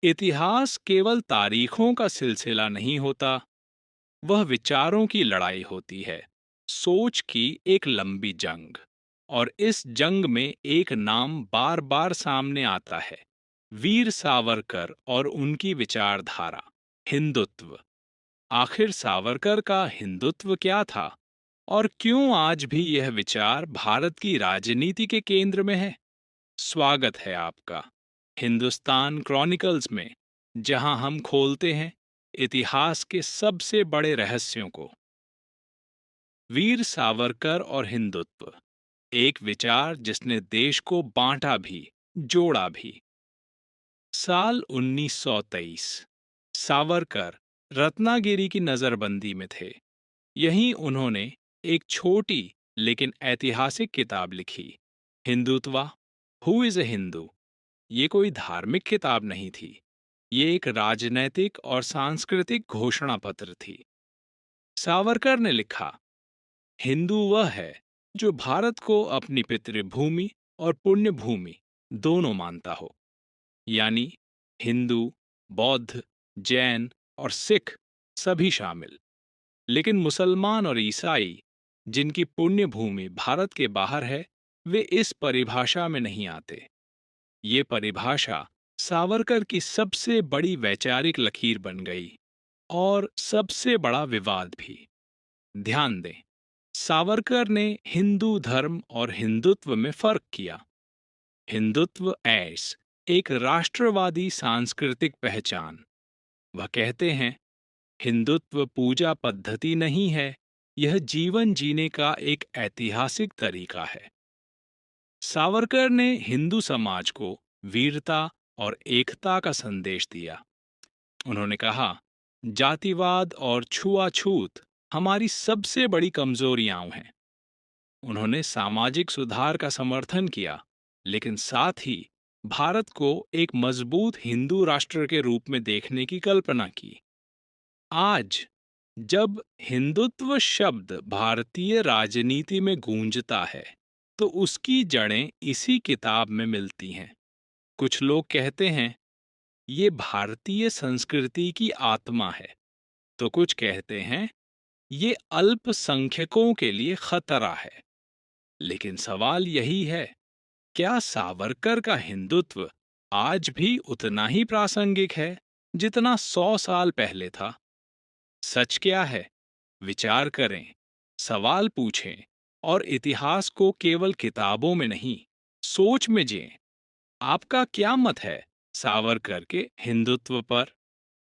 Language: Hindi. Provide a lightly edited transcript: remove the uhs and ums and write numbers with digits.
इतिहास केवल तारीखों का सिलसिला नहीं होता, वह विचारों की लड़ाई होती है, सोच की एक लंबी जंग। और इस जंग में एक नाम बार-बार सामने आता है, वीर सावरकर और उनकी विचारधारा, हिंदुत्व। आखिर सावरकर का हिंदुत्व क्या था? और क्यों आज भी यह विचार भारत की राजनीति के केंद्र में है? स्वागत है आपका हिंदुस्तान क्रॉनिकल्स में, जहां हम खोलते हैं इतिहास के सबसे बड़े रहस्यों को। वीर सावरकर और हिंदुत्व, एक विचार जिसने देश को बांटा भी, जोड़ा भी। साल 1923, सावरकर रत्नागिरी की नजरबंदी में थे। यहीं उन्होंने एक छोटी लेकिन ऐतिहासिक किताब लिखी, Hindutva, who is a Hindu. ये कोई धार्मिक किताब नहीं थी, ये एक राजनैतिक और सांस्कृतिक घोषणा पत्र थी। सावरकर ने लिखा, हिंदू वह है जो भारत को अपनी पितृभूमि और पुण्य भूमि दोनों मानता हो। यानी हिंदू, बौद्ध, जैन और सिख सभी शामिल। लेकिन मुसलमान और ईसाई, जिनकी पुण्य भूमि भारत के बाहर है, वे इस परिभाषा में नहीं आते। ये परिभाषा सावरकर की सबसे बड़ी वैचारिक लकीर बन गई, और सबसे बड़ा विवाद भी। ध्यान दें, सावरकर ने हिंदू धर्म और हिंदुत्व में फर्क किया। हिंदुत्व ऐस एक राष्ट्रवादी सांस्कृतिक पहचान। वह कहते हैं, हिंदुत्व पूजा पद्धति नहीं है, यह जीवन जीने का एक ऐतिहासिक तरीका है। सावरकर ने हिंदू समाज को वीरता और एकता का संदेश दिया। उन्होंने कहा, जातिवाद और छुआछूत हमारी सबसे बड़ी कमजोरियां हैं। उन्होंने सामाजिक सुधार का समर्थन किया, लेकिन साथ ही भारत को एक मजबूत हिंदू राष्ट्र के रूप में देखने की कल्पना की। आज जब हिंदुत्व शब्द भारतीय राजनीति में गूंजता है, तो उसकी जड़ें इसी किताब में मिलती हैं। कुछ लोग कहते हैं, ये भारतीय संस्कृति की आत्मा है, तो कुछ कहते हैं, ये अल्पसंख्यकों के लिए खतरा है। लेकिन सवाल यही है, क्या सावरकर का हिंदुत्व आज भी उतना ही प्रासंगिक है जितना 100 साल पहले था? सच क्या है? विचार करें, सवाल पूछें, और इतिहास को केवल किताबों में नहीं, सोच में जिएं। आपका क्या मत है सावरकर के हिंदुत्व पर?